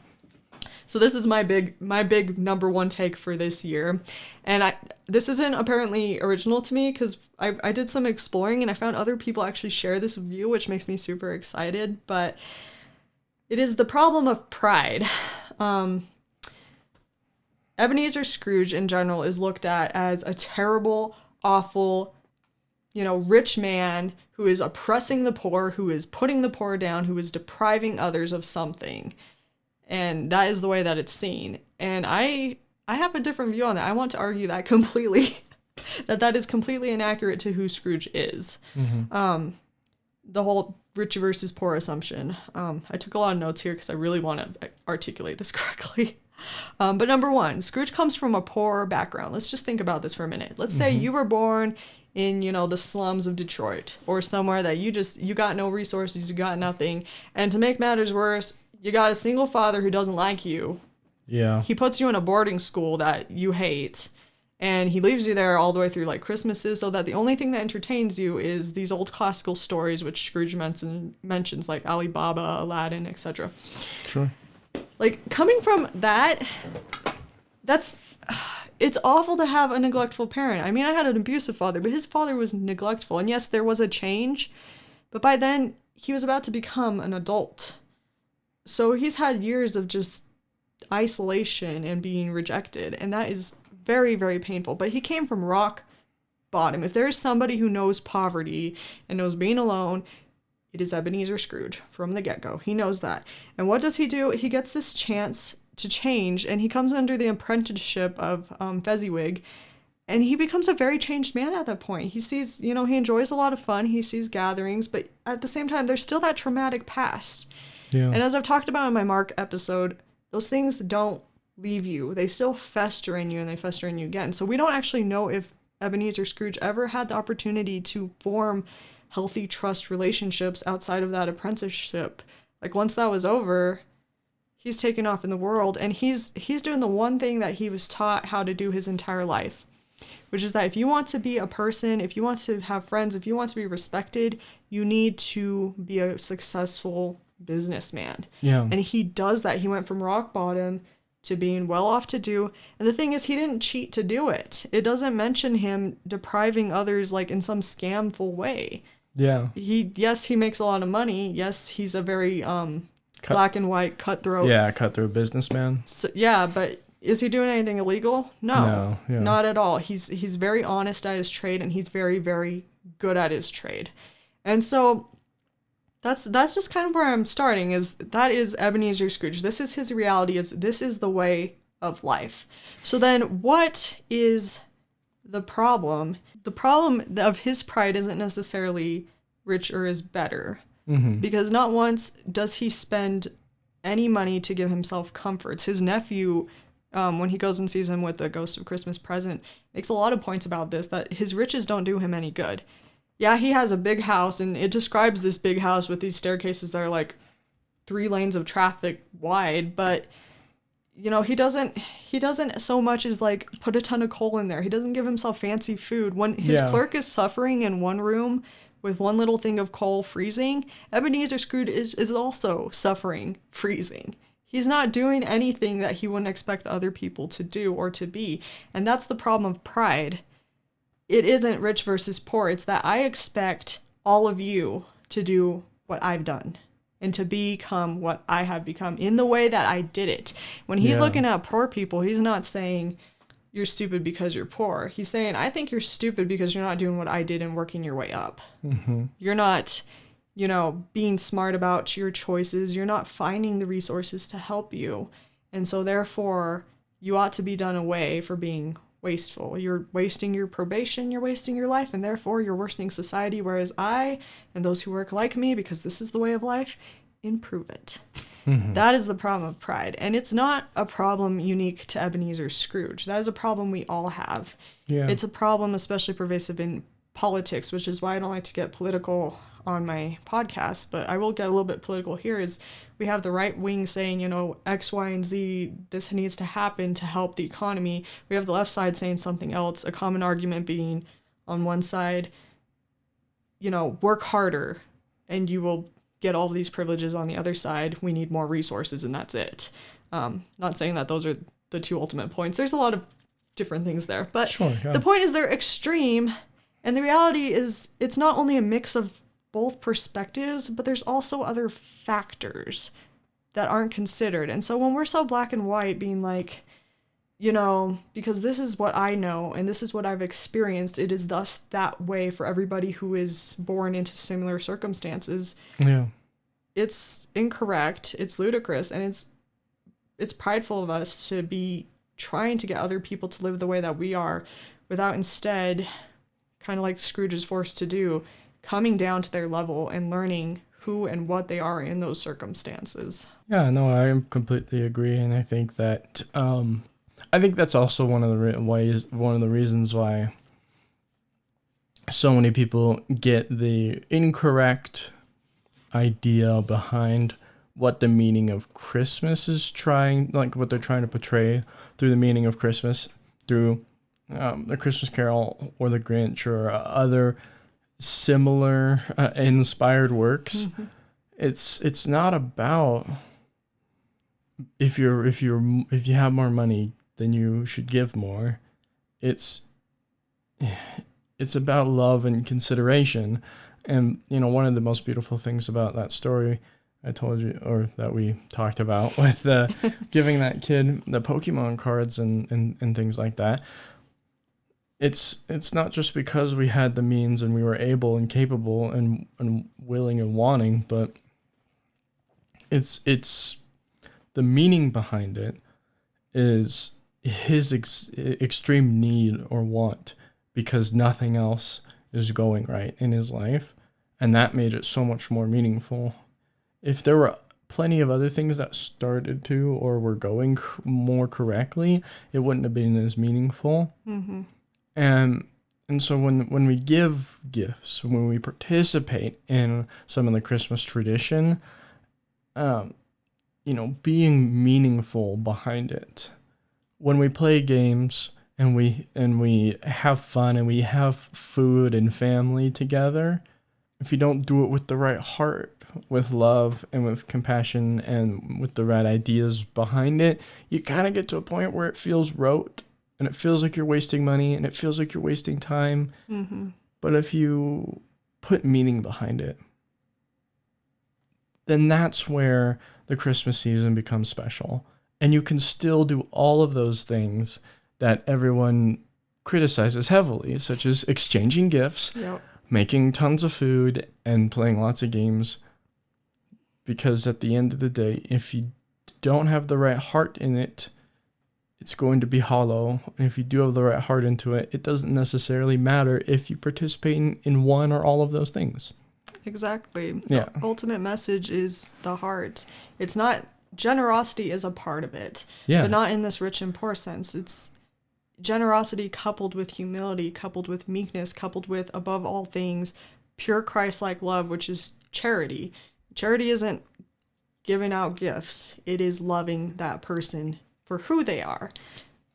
So this is my big number one take for this year. And this isn't apparently original to me, because I did some exploring and I found other people actually share this view, which makes me super excited. But it is the problem of pride. Ebenezer Scrooge in general is looked at as a terrible, awful, rich man who is oppressing the poor, who is putting the poor down, who is depriving others of something. And that is the way that it's seen. And I have a different view on that. I want to argue that completely, that is completely inaccurate to who Scrooge is. Mm-hmm. The whole rich versus poor assumption. I took a lot of notes here because I really want to articulate this correctly. But number one, Scrooge comes from a poor background. Let's just think about this for a minute. Let's say you were born in, the slums of Detroit, or somewhere that you got no resources, you got nothing. And to make matters worse, you got a single father who doesn't like you. Yeah. He puts you in a boarding school that you hate, and he leaves you there all the way through like Christmases, so that the only thing that entertains you is these old classical stories, which Scrooge mentions like Alibaba, Aladdin, etc. Sure. Like, coming from that, it's awful to have a neglectful parent. I mean, I had an abusive father, but his father was neglectful. And yes, there was a change, but by then he was about to become an adult. So he's had years of just isolation and being rejected, and that is very, very painful. But he came from rock bottom. If there's somebody who knows poverty and knows being alone, it is Ebenezer Scrooge from the get-go. He knows that. And what does he do? He gets this chance to change, and he comes under the apprenticeship of Fezziwig, and he becomes a very changed man at that point. He sees, he enjoys a lot of fun. He sees gatherings, but at the same time, there's still that traumatic past. Yeah. And as I've talked about in my Mark episode, those things don't leave you. They still fester in you, and they fester in you again. So we don't actually know if Ebenezer Scrooge ever had the opportunity to form healthy trust relationships outside of that apprenticeship. Like, once that was over, he's taken off in the world, and he's doing the one thing that he was taught how to do his entire life, which is that if you want to be a person, if you want to have friends, if you want to be respected, you need to be a successful businessman. Yeah. And he does that. He went from rock bottom to being well off to do. And the thing is, he didn't cheat to do it. It doesn't mention him depriving others like in some scamful way. Yeah. He makes a lot of money. Yes, he's a very black and white cutthroat. Yeah, cutthroat businessman. So, yeah, but is he doing anything illegal? No, not at all. He's very honest at his trade, and he's very, very good at his trade. And so that's just kind of where I'm starting, that is Ebenezer Scrooge. This is his reality. This is the way of life. So then what is the problem? The problem of his pride isn't necessarily richer is better. Mm-hmm. Because not once does he spend any money to give himself comforts. His nephew, when he goes and sees him with the Ghost of Christmas Present, makes a lot of points about this, that his riches don't do him any good. Yeah, he has a big house, and it describes this big house with these staircases that are like 3 lanes of traffic wide, but he doesn't so much as like put a ton of coal in there. He doesn't give himself fancy food. When his clerk is suffering in one room with one little thing of coal freezing, Ebenezer Scrooge is also suffering freezing. He's not doing anything that he wouldn't expect other people to do or to be. And that's the problem of pride. It isn't rich versus poor. It's that I expect all of you to do what I've done and to become what I have become in the way that I did it. When he's looking at poor people, he's not saying you're stupid because you're poor. He's saying, I think you're stupid because you're not doing what I did and working your way up. Mm-hmm. You're not, being smart about your choices. You're not finding the resources to help you. And so therefore, you ought to be done away for being wasteful. You're wasting your probation, you're wasting your life, and therefore you're worsening society, whereas I and those who work like me, because this is the way of life, improve it. Mm-hmm. That is the problem of pride. And it's not a problem unique to Ebenezer Scrooge. That is a problem we all have. Yeah. It's a problem especially pervasive in politics, which is why I don't like to get political on my podcast, but I will get a little bit political here, is we have the right wing saying, X, Y, and Z, this needs to happen to help the economy. We have the left side saying something else, a common argument being on one side, work harder and you will get all of these privileges. On the other side, we need more resources and that's it. Not saying that those are the two ultimate points. There's a lot of different things there, but the point is they're extreme, and the reality is it's not only a mix of both perspectives, but there's also other factors that aren't considered. And so when we're so black and white, being like, because this is what I know and this is what I've experienced, it is thus that way for everybody who is born into similar circumstances. Yeah. It's incorrect, it's ludicrous, and it's prideful of us to be trying to get other people to live the way that we are without instead, kind of like Scrooge is forced to do, coming down to their level and learning who and what they are in those circumstances. Yeah, no, I completely agree, and I think that that's also one of the reasons why so many people get the incorrect idea behind what the meaning of Christmas is what they're trying to portray through the meaning of Christmas, through the Christmas Carol or the Grinch or other similar inspired works. Mm-hmm. It's not about if you have more money, then you should give more. It's about love and consideration. And one of the most beautiful things about that story I told you, or that we talked about, with giving that kid the Pokemon cards and things like that, it's not just because we had the means and we were able and capable and willing and wanting, but it's the meaning behind it is his extreme need or want, because nothing else is going right in his life, and that made it so much more meaningful. If there were plenty of other things that started to or were going more correctly, it wouldn't have been as meaningful. Mm-hmm. And so when we give gifts, when we participate in some of the Christmas tradition, being meaningful behind it. When we play games and we have fun and we have food and family together, if you don't do it with the right heart, with love and with compassion and with the right ideas behind it, you kind of get to a point where it feels rote and it feels like you're wasting money and it feels like you're wasting time. Mm-hmm. But if you put meaning behind it, then that's where the Christmas season becomes special. And you can still do all of those things that everyone criticizes heavily, such as exchanging gifts, Yep. making tons of food, and playing lots of games. Because at the end of the day, if you don't have the right heart in it, it's going to be hollow. And if you do have the right heart into it, it doesn't necessarily matter if you participate in one or all of those things. Exactly. Yeah. The ultimate message is the heart. It's not, generosity is a part of it, Yeah. but not in this rich and poor sense. It's generosity coupled with humility, coupled with meekness, coupled with, above all things, pure Christ-like love, which is charity. Charity isn't giving out gifts. It is loving that person for who they are.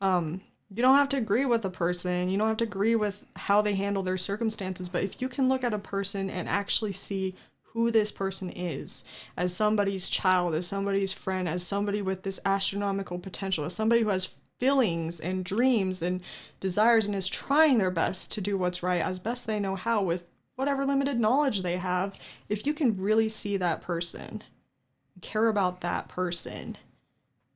You don't have to agree with a person. You don't have to agree with how they handle their circumstances. But if you can look at a person and actually see who this person is, as somebody's child, as somebody's friend, as somebody with this astronomical potential, as somebody who has feelings and dreams and desires and is trying their best to do what's right as best they know how with whatever limited knowledge they have, if you can really see that person, care about that person,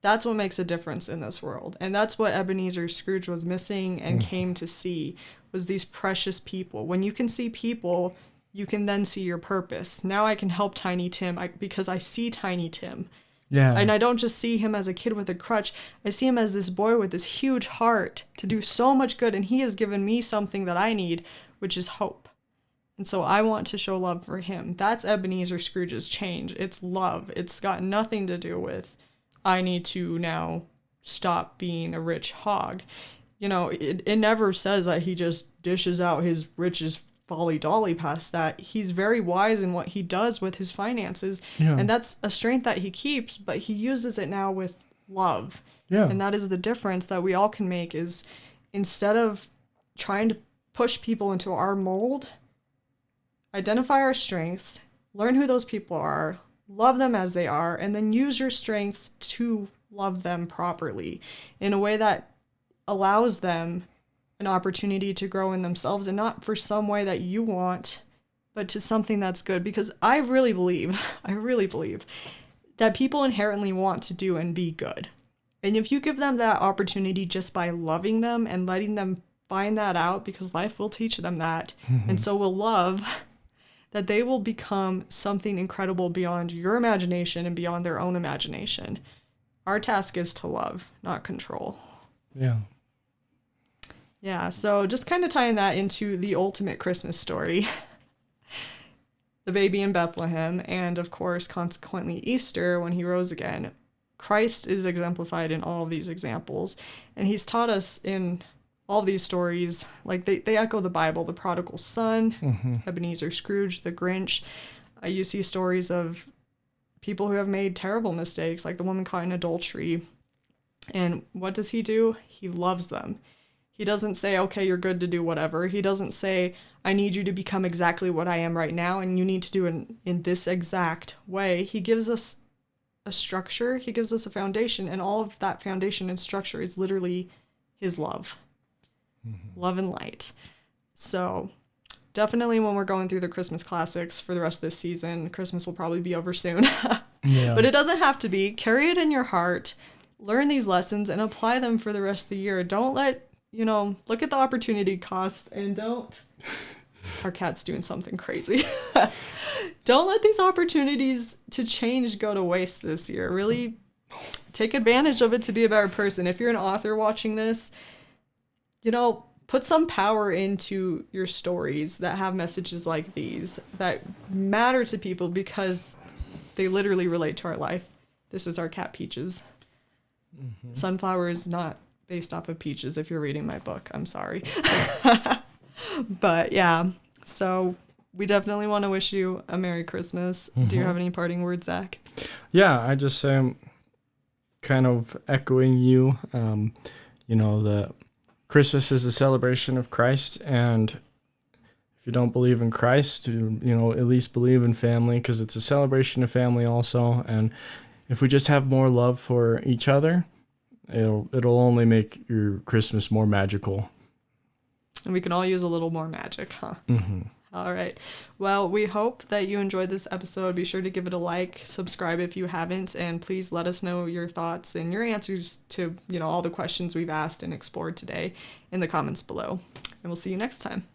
that's what makes a difference in this world. And that's what Ebenezer Scrooge was missing and came to see, was these precious people. When you can see people, you can then see your purpose. Now I can help Tiny Tim because I see Tiny Tim. Yeah. And I don't just see him as a kid with a crutch. I see him as this boy with this huge heart to do so much good. And he has given me something that I need, which is hope. And so I want to show love for him. That's Ebenezer Scrooge's change. It's love. It's got nothing to do with, I need to now stop being a rich hog. It never says that he just dishes out his riches folly dolly past that. He's very wise in what he does with his finances. Yeah. And that's a strength that he keeps, but he uses it now with love. Yeah. And that is the difference that we all can make, is instead of trying to push people into our mold, identify our strengths, learn who those people are, love them as they are, and then use your strengths to love them properly in a way that allows them an opportunity to grow in themselves, and not for some way that you want, but to something that's good. Because I really believe that people inherently want to do and be good. And if you give them that opportunity just by loving them and letting them find that out, because life will teach them that, and so will love, that they will become something incredible beyond your imagination and beyond their own imagination. Our task is to love, not control. Yeah. Yeah, so just kind of tying that into the ultimate Christmas story. the baby in Bethlehem, and of course, consequently, Easter when he rose again. Christ is exemplified in all of these examples, and he's taught us in all of these stories, like they echo the Bible, the prodigal son, Ebenezer Scrooge, the Grinch. You see stories of people who have made terrible mistakes, like the woman caught in adultery. And what does he do? He loves them. He doesn't say, okay, you're good to do whatever. He doesn't say, I need you to become exactly what I am right now, and you need to do it in this exact way. He gives us a structure. He gives us a foundation, and all of that foundation and structure is literally his love. Love and light. So definitely when we're going through the Christmas classics for the rest of this season, Christmas will probably be over soon. Yeah. But it doesn't have to be. Carry it in your heart. Learn these lessons and apply them for the rest of the year. Don't let, look at the opportunity costs and don't... Our cat's doing something crazy. Don't let these opportunities to change go to waste this year. Really take advantage of it to be a better person. If you're an author watching this, put some power into your stories that have messages like these that matter to people because they literally relate to our life. This is our cat Peaches. Sunflower is not based off of Peaches if you're reading my book. I'm sorry. But yeah, so we definitely want to wish you a Merry Christmas. Do you have any parting words, Zach? Yeah, I just say I'm kind of echoing you. The Christmas is a celebration of Christ, and if you don't believe in Christ, at least believe in family, because it's a celebration of family also. And if we just have more love for each other, it'll only make your Christmas more magical. And we can all use a little more magic, huh? All right. Well, we hope that you enjoyed this episode. Be sure to give it a like, subscribe if you haven't, and please let us know your thoughts and your answers to, all the questions we've asked and explored today in the comments below. And we'll see you next time.